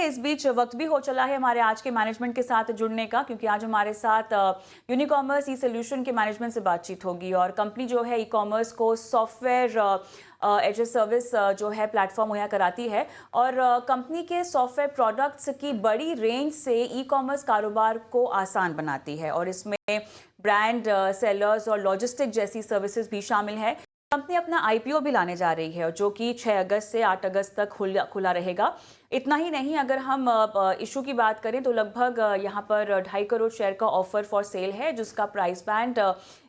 इस बीच वक्त भी हो चला है हमारे आज के मैनेजमेंट के साथ जुड़ने का, क्योंकि आज हमारे साथ यूनिकॉमर्स ई सोल्यूशन के मैनेजमेंट से बातचीत होगी। और कंपनी जो है ई कॉमर्स को सॉफ्टवेयर एज ए सर्विस जो है प्लेटफॉर्म मुहैया कराती है, और कंपनी के सॉफ्टवेयर प्रोडक्ट्स की बड़ी रेंज से ई कॉमर्स कारोबार को आसान बनाती है, और इसमें ब्रांड सेलर्स और लॉजिस्टिक जैसी सर्विसेज भी शामिल है। कंपनी अपना आईपीओ भी लाने जा रही है, जो कि 6 अगस्त से 8 अगस्त तक खुला रहेगा। इतना ही नहीं, अगर हम इशू की बात करें तो लगभग यहाँ पर 2.5 करोड़ शेयर का ऑफर फॉर सेल है, जिसका प्राइस बैंड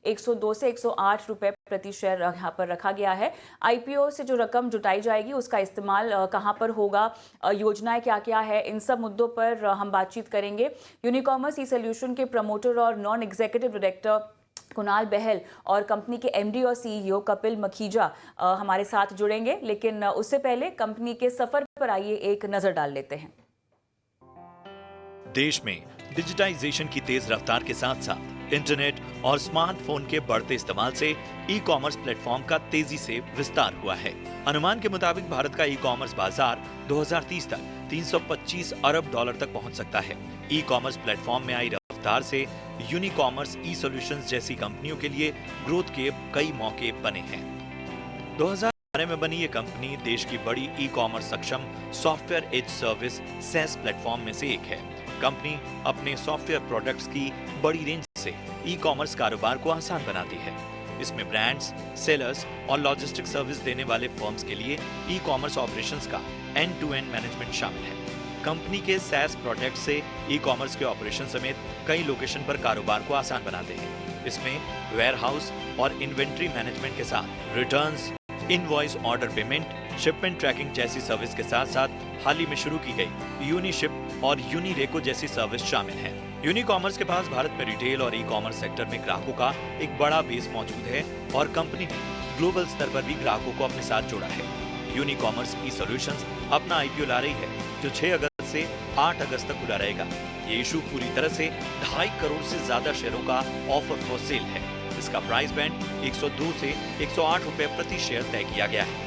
102 से 108 रुपए प्रति शेयर यहाँ पर रखा गया है। आईपीओ से जो रकम जुटाई जाएगी उसका इस्तेमाल कहाँ पर होगा, योजनाएं क्या क्या है, इन सब मुद्दों पर हम बातचीत करेंगे। यूनिकॉमर्स ई सोल्यूशन के प्रमोटर और नॉन एग्जीक्यूटिव डायरेक्टर कुणाल बहल और कंपनी के एमडी और सीईओ कपिल मखीजा हमारे साथ जुड़ेंगे, लेकिन उससे पहले कंपनी के सफर पर आइए एक नजर डाल लेते हैं। देश में डिजिटाइजेशन की तेज रफ्तार के साथ साथ इंटरनेट और स्मार्टफोन के बढ़ते इस्तेमाल से ई कॉमर्स प्लेटफॉर्म का तेजी से विस्तार हुआ है। अनुमान के मुताबिक भारत का ई कॉमर्स बाजार 2030 तक 325 अरब डॉलर तक पहुंच सकता है। ई कॉमर्स प्लेटफॉर्म में आई रफ्तार से यूनिकॉमर्स ई सॉल्यूशंस जैसी कंपनियों के लिए ग्रोथ के कई मौके बने हैं। 2012 में बनी ये कंपनी देश की बड़ी ई कॉमर्स सक्षम software as service SaaS platform में से एक है। कंपनी अपने सॉफ्टवेयर प्रोडक्ट्स की बड़ी रेंज से ई कॉमर्स कारोबार को आसान बनाती है। इसमें ब्रांड्स, सेलर्स और लॉजिस्टिक सर्विस देने वाले फर्म्स के लिए ई कॉमर्स ऑपरेशंस का एंड टू एंड मैनेजमेंट शामिल है। कंपनी के SaaS प्रोडक्ट से ई कॉमर्स के ऑपरेशन समेत कई लोकेशन पर कारोबार को आसान बनाते हैं। इसमें वेयरहाउस और इन्वेंट्री मैनेजमेंट के साथ returns, invoice order payment, shipment tracking जैसी सर्विस के साथ साथ हाल ही में शुरू की गई यूनिशिप और यूनिरेको जैसी सर्विस शामिल है। यूनिकॉमर्स के पास भारत में रिटेल और ई कॉमर्स सेक्टर में ग्राहकों का एक बड़ा बेस मौजूद है, और कंपनी ने ग्लोबल स्तर पर भी ग्राहकों को अपने साथ जोड़ा है। यूनिकॉमर्स ई सॉल्यूशंस अपना आईपीओ ला रही है, जो 6 अगस्त से 8 अगस्त तक खुला रहेगा। ये इशू पूरी तरह से 2.5 करोड़ से ज्यादा शेयरों का ऑफर फॉर सेल है। इसका प्राइस बैंड 102 से 108 रुपए प्रति शेयर तय किया गया है।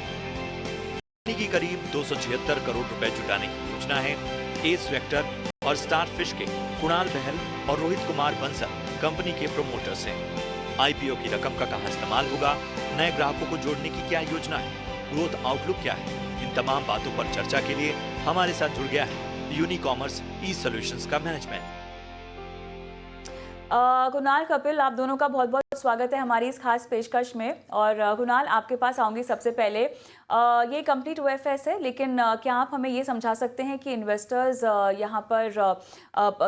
कंपनी की करीब 276 करोड़ रुपए जुटाने की योजना है। एस वेक्टर और स्टारफिश के कुणाल बहल और रोहित कुमार बंसल कंपनी के प्रोमोटर्स हैं। आईपीओ की रकम का कहां इस्तेमाल होगा, नए ग्राहकों को जोड़ने की क्या योजना है, ग्रोथ आउटलुक क्या है, इन तमाम बातों पर चर्चा के लिए हमारे साथ जुड़ गया है यूनिकॉमर्स ई सॉल्यूशंस का मैनेजमेंट। कुणाल, कपिल, आप दोनों का बहुत बहुत स्वागत है हमारी इस खास पेशकश में। और कुणाल, आपके पास आऊंगी सबसे पहले। ये कंप्लीट OFS है, लेकिन क्या आप हमें ये समझा सकते हैं कि इन्वेस्टर्स यहाँ पर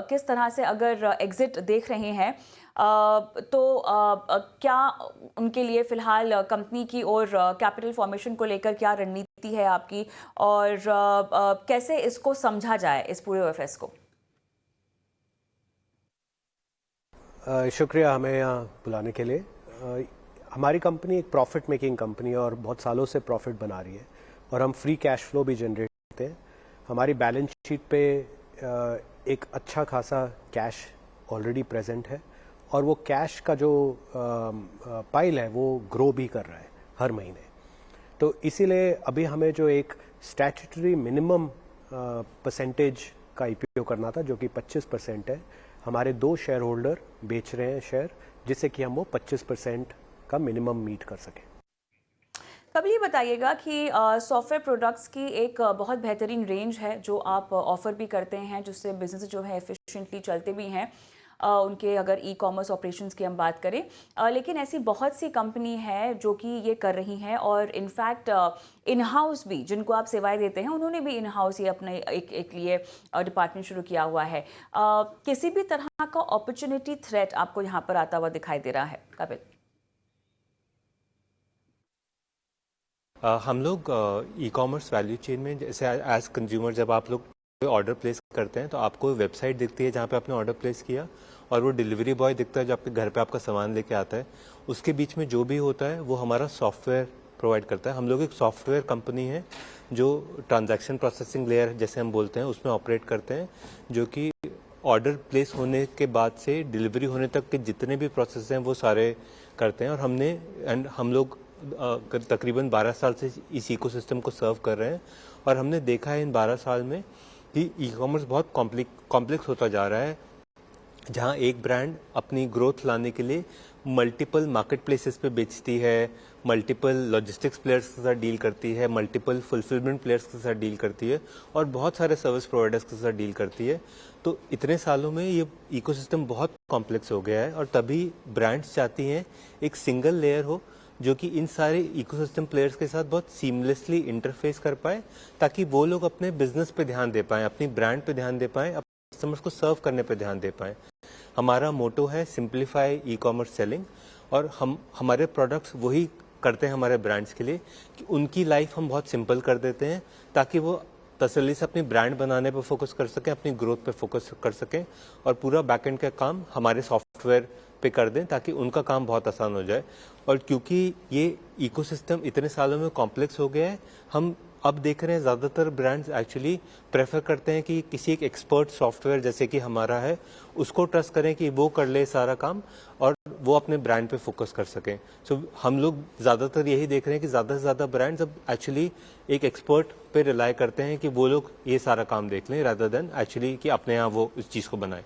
किस तरह से अगर एग्जिट देख रहे हैं तो क्या उनके लिए फिलहाल कंपनी की और कैपिटल फॉर्मेशन को लेकर क्या रणनीति है आपकी, और कैसे इसको समझा जाए इस पूरे OFS को? शुक्रिया हमें यहाँ बुलाने के लिए। हमारी कंपनी एक प्रॉफिट मेकिंग कंपनी है और बहुत सालों से प्रॉफिट बना रही है, और हम फ्री कैश फ्लो भी जनरेट करते हैं। हमारी बैलेंस शीट पे एक अच्छा खासा कैश ऑलरेडी प्रेजेंट है, और वो कैश का जो पाइल है वो ग्रो भी कर रहा है हर महीने। तो इसीलिए अभी हमें जो एक स्टैट्यूटरी मिनिमम परसेंटेज का आईपीओ करना था, जो कि 25% है, हमारे 2 शेयर होल्डर बेच रहे हैं शेयर, जिससे कि हम वो 25% का मिनिमम मीट कर सकें। कब ये बताइएगा कि सॉफ्टवेयर प्रोडक्ट्स की एक बहुत बेहतरीन रेंज है जो आप ऑफर भी करते हैं, जिससे बिजनेस जो है एफिशिएंटली चलते भी हैं उनके, अगर ई कॉमर्स ऑपरेशंस की हम बात करें। लेकिन ऐसी बहुत सी कंपनी है जो कि ये कर रही हैं, और इनफैक्ट इन हाउस भी जिनको आप सेवाएं देते हैं उन्होंने भी इन हाउस ही अपने एक लिए डिपार्टमेंट शुरू किया हुआ है। किसी भी तरह का अपॉर्चुनिटी थ्रेट आपको यहाँ पर आता हुआ दिखाई दे रहा है, कपिल? हम लोग ई कॉमर्स वैल्यू चेन में, जैसे एज कंज्यूमर जब आप लोग ऑर्डर प्लेस करते हैं तो आपको वेबसाइट दिखती है जहाँ पे आपने ऑर्डर प्लेस किया, और वो डिलीवरी बॉय दिखता है जो आपके घर पे आपका सामान लेके आता है। उसके बीच में जो भी होता है वो हमारा सॉफ्टवेयर प्रोवाइड करता है। हम लोग एक सॉफ्टवेयर कंपनी है जो ट्रांजैक्शन प्रोसेसिंग लेयर जैसे हम बोलते हैं उसमें ऑपरेट करते हैं, जो कि ऑर्डर प्लेस होने के बाद से डिलीवरी होने तक के जितने भी प्रोसेस हैं वो सारे करते हैं। और हम लोग तकरीबन 12 साल से इस इकोसिस्टम को सर्व कर रहे हैं, और हमने देखा है इन 12 साल में कि ई कॉमर्स बहुत कॉम्प्लेक्स होता जा रहा है, जहां एक ब्रांड अपनी ग्रोथ लाने के लिए मल्टीपल मार्केट प्लेसेस पे बेचती है, मल्टीपल लॉजिस्टिक्स प्लेयर्स के साथ डील करती है, मल्टीपल फुलफिलमेंट प्लेयर्स के साथ डील करती है और बहुत सारे सर्विस प्रोवाइडर्स के साथ डील करती है। तो इतने सालों में ये इकोसिस्टम बहुत कॉम्प्लेक्स हो गया है और तभी ब्रांड्स चाहती हैं एक सिंगल लेयर हो जो कि इन सारे इकोसिस्टम प्लेयर्स के साथ बहुत सीमलेसली इंटरफेस कर पाए, ताकि वो लोग अपने बिजनेस पे ध्यान दे पाएं, अपनी ब्रांड पे ध्यान दे पाएं, अपने कस्टमर्स को सर्व करने पे ध्यान दे पाएं। हमारा मोटो है सिंप्लीफाई ई कॉमर्स सेलिंग, और हमारे प्रोडक्ट्स वही करते हैं हमारे ब्रांड्स के लिए कि उनकी लाइफ हम बहुत सिंपल कर देते हैं, ताकि वो तसल्ली से अपनी ब्रांड बनाने पर फोकस कर सकें, अपनी ग्रोथ पे फोकस कर सकें और पूरा बैकएंड का काम हमारे सॉफ्टवेयर पे कर दें, ताकि उनका काम बहुत आसान हो जाए। और क्योंकि ये इकोसिस्टम इतने सालों में कॉम्प्लेक्स हो गया है, हम अब देख रहे हैं ज़्यादातर ब्रांड्स एक्चुअली प्रेफर करते हैं कि किसी एक एक्सपर्ट सॉफ्टवेयर जैसे कि हमारा है उसको ट्रस्ट करें कि वो कर ले सारा काम और वो अपने ब्रांड पे फोकस कर सकें। सो हम लोग ज़्यादातर यही देख रहे हैं कि ज़्यादा से ज़्यादा ब्रांड्स अब एक्चुअली एक एक्सपर्ट पे रिलाई करते हैं कि वो लोग ये सारा काम देख लें, रादर देन एक्चुअली कि अपने यहाँ वो इस चीज़ को बनाएं।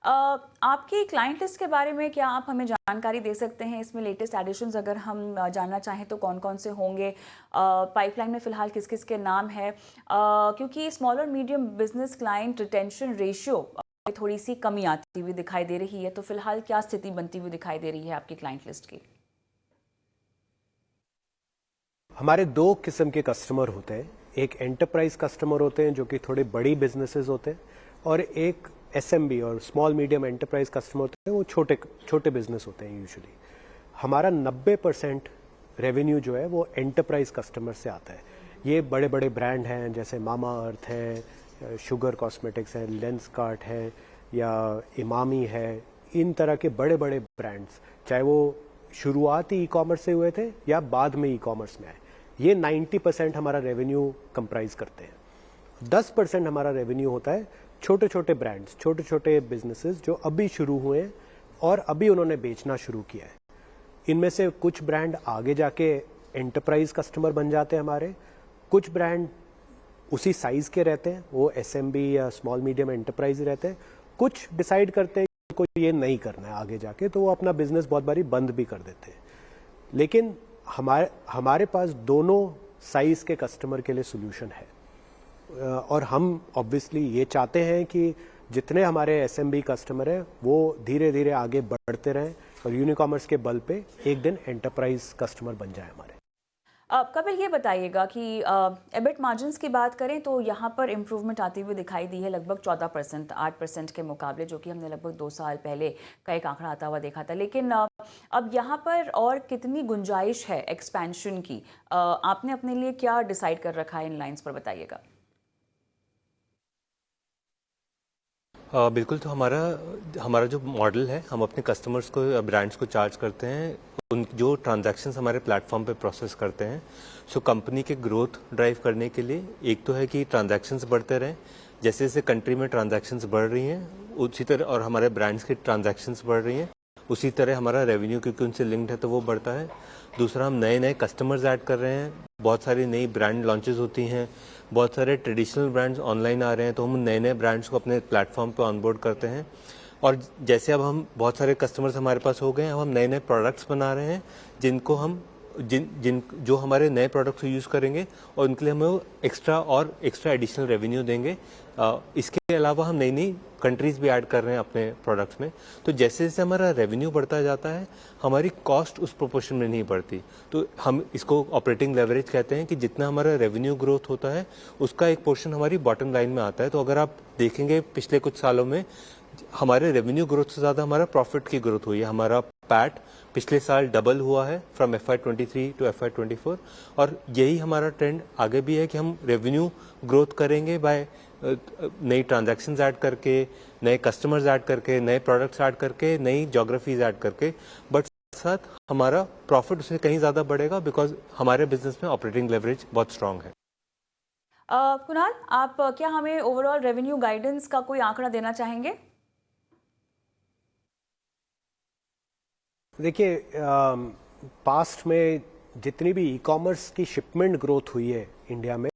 आपकी क्लाइंट लिस्ट के बारे में क्या आप हमें जानकारी दे सकते हैं? इसमें लेटेस्ट एडिशंस अगर हम जानना चाहें तो कौन कौन से होंगे? पाइपलाइन में फ़िलहाल किस किस के नाम है? क्योंकि स्मॉल और medium business client retention ratio थोड़ी सी कमी आती हुई दिखाई दे रही है, तो फिलहाल क्या स्थिति बनती हुई दिखाई दे रही है आपकी क्लाइंट लिस्ट की? हमारे दो किस्म के कस्टमर होते हैं, एक एंटरप्राइज कस्टमर होते हैं जो कि थोड़े बड़ी बिजनेसेस होते हैं, और एक एसएमबी और स्मॉल मीडियम एंटरप्राइज कस्टमर होते हैं, वो छोटे बिजनेस होते हैं यूजुअली। हमारा 90% रेवेन्यू जो है वो एंटरप्राइज कस्टमर से आता है। ये बड़े बड़े ब्रांड हैं, जैसे मामा अर्थ है, शुगर कॉस्मेटिक्स है, लेंसकार्ट है या इमामी है, इन तरह के बड़े बड़े ब्रांड्स, चाहे वो शुरुआत ही ई कॉमर्स से हुए थे या बाद में ई कॉमर्स में आए, ये 90% हमारा रेवेन्यू कंप्राइज करते हैं। 10% हमारा रेवेन्यू होता है छोटे छोटे ब्रांड्स, छोटे छोटे बिजनेसेस जो अभी शुरू हुए हैं और अभी उन्होंने बेचना शुरू किया है। इनमें से कुछ ब्रांड आगे जाके एंटरप्राइज कस्टमर बन जाते हैं हमारे, कुछ ब्रांड उसी साइज के रहते हैं, वो एसएमबी या स्मॉल मीडियम एंटरप्राइज रहते हैं, कुछ डिसाइड करते हैं कि कोई ये नहीं करना है आगे जाके, तो वो अपना बिजनेस बहुत बारी बंद भी कर देते हैं। लेकिन हमारे पास दोनों साइज के कस्टमर के लिए सोल्यूशन है, और हम ऑब्वियसली ये चाहते हैं कि जितने हमारे एसएमबी कस्टमर हैं वो धीरे धीरे आगे बढ़ते रहें और यूनिकॉमर्स के बल पे एक दिन एंटरप्राइज कस्टमर बन जाए हमारे। कपिल, ये बताइएगा कि एबिट मार्जिन्स की बात करें तो यहाँ पर इम्प्रूवमेंट आती हुई दिखाई दी है लगभग 14%, 8% के मुकाबले, जो कि हमने लगभग 2 साल पहले का एक आंकड़ा आता हुआ देखा था। लेकिन अब यहाँ पर और कितनी गुंजाइश है एक्सपेंशन की? आपने अपने लिए क्या डिसाइड कर रखा है इन लाइन्स पर, बताइएगा। बिल्कुल, तो हमारा जो मॉडल है, हम अपने कस्टमर्स को, ब्रांड्स को चार्ज करते हैं उन जो ट्रांजैक्शंस हमारे प्लेटफॉर्म पे प्रोसेस करते हैं। सो कंपनी के ग्रोथ ड्राइव करने के लिए एक तो है कि ट्रांजैक्शंस बढ़ते रहें, जैसे जैसे कंट्री में ट्रांजैक्शंस बढ़ रही हैं उसी तरह, और हमारे ब्रांड्स की ट्रांजैक्शंस बढ़ रही हैं उसी तरह हमारा रेवेन्यू, क्योंकि उनसे लिंक्ड है, तो वो बढ़ता है। दूसरा, हम नए नए कस्टमर्स ऐड कर रहे हैं, बहुत सारी नई ब्रांड लॉन्चेस होती हैं, बहुत सारे ट्रेडिशनल ब्रांड्स ऑनलाइन आ रहे हैं, तो हम नए नए ब्रांड्स को अपने प्लेटफॉर्म पे ऑनबोर्ड करते हैं। और जैसे अब हम बहुत सारे कस्टमर्स हमारे पास हो गए हैं, अब हम नए नए प्रोडक्ट्स बना रहे हैं जिनको हम जो हमारे नए प्रोडक्ट्स यूज़ करेंगे और उनके लिए हमें एक्स्ट्रा एडिशनल रेवेन्यू देंगे। इसके अलावा हम नई नई कंट्रीज भी ऐड कर रहे हैं अपने प्रोडक्ट्स में। तो जैसे जैसे हमारा रेवेन्यू बढ़ता जाता है, हमारी कॉस्ट उस प्रोपोर्शन में नहीं बढ़ती। तो हम इसको ऑपरेटिंग लेवरेज कहते हैं कि जितना हमारा रेवेन्यू ग्रोथ होता है उसका एक पोर्शन हमारी बॉटम लाइन में आता है। तो अगर आप देखेंगे पिछले कुछ सालों में हमारे रेवेन्यू ग्रोथ से ज़्यादा हमारा प्रॉफिट की ग्रोथ हुई है। हमारा पैट पिछले साल डबल हुआ है फ्रॉम FY23 टू FY24, और यही हमारा ट्रेंड आगे भी है कि हम रेवेन्यू ग्रोथ करेंगे बाय नई ट्रांजैक्शंस ऐड करके, नए कस्टमर्स ऐड करके, नए प्रोडक्ट्स ऐड करके, नई ज्योग्राफीज ऐड करके, बट साथ हमारा प्रॉफिट उससे कहीं ज़्यादा बढ़ेगा बिकॉज हमारे बिजनेस में ऑपरेटिंग लेवरेज बहुत स्ट्रांग है। कुणाल, आप क्या हमें ओवरऑल रेवेन्यू गाइडेंस का कोई आंकड़ा देना चाहेंगे? देखिए, पास्ट में जितनी भी ई कॉमर्स की शिपमेंट ग्रोथ हुई है इंडिया में,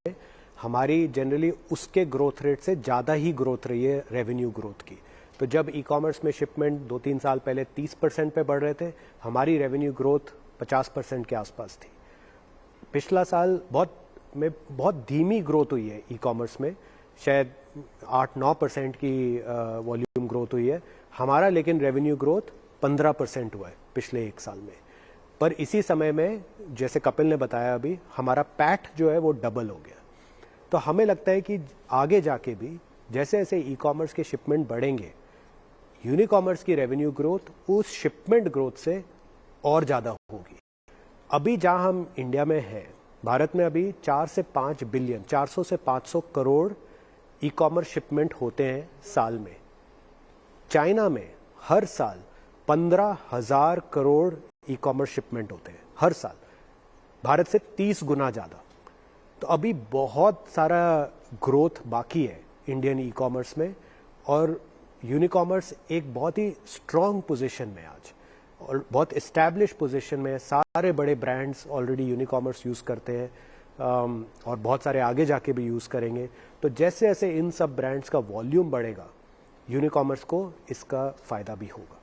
हमारी जनरली उसके ग्रोथ रेट से ज़्यादा ही ग्रोथ रही है रेवेन्यू ग्रोथ की। तो जब ई कॉमर्स में शिपमेंट 2-3 साल पहले 30% पे बढ़ रहे थे, हमारी रेवेन्यू ग्रोथ 50% के आसपास थी। पिछला साल बहुत धीमी ग्रोथ हुई है ई कॉमर्स में, शायद 8-9% की वॉल्यूम ग्रोथ हुई है हमारा, लेकिन रेवेन्यू ग्रोथ 15% हुआ है पिछले 1 साल में। पर इसी समय में जैसे कपिल ने बताया अभी, हमारा पैट जो है वो डबल हो गया। तो हमें लगता है कि आगे जाके भी जैसे जैसे ई कॉमर्स के शिपमेंट बढ़ेंगे, यूनिकॉमर्स की रेवेन्यू ग्रोथ उस शिपमेंट ग्रोथ से और ज़्यादा होगी। अभी जहां हम इंडिया में हैं, भारत में अभी 4 से 5 बिलियन, 400 से 500 करोड़ ई कॉमर्स शिपमेंट होते हैं साल में। चाइना में हर साल 15,000 करोड़ ई कॉमर्स शिपमेंट होते हैं हर साल, भारत से 30 गुना ज़्यादा। तो अभी बहुत सारा ग्रोथ बाकी है इंडियन ई कॉमर्स में, और यूनिकॉमर्स एक बहुत ही स्ट्रॉन्ग पोजीशन में आज, और बहुत इस्टेब्लिश पोजीशन में। सारे बड़े ब्रांड्स ऑलरेडी यूनिकॉमर्स यूज़ करते हैं, और बहुत सारे आगे जाके भी यूज़ करेंगे। तो जैसे जैसे इन सब ब्रांड्स का वॉल्यूम बढ़ेगा, यूनिकॉमर्स को इसका फ़ायदा भी होगा।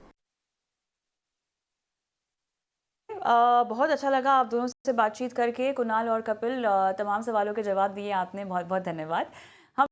बहुत अच्छा लगा आप दोनों से बातचीत करके, कुणाल और कपिल। तमाम सवालों के जवाब दिए आपने, बहुत बहुत धन्यवाद।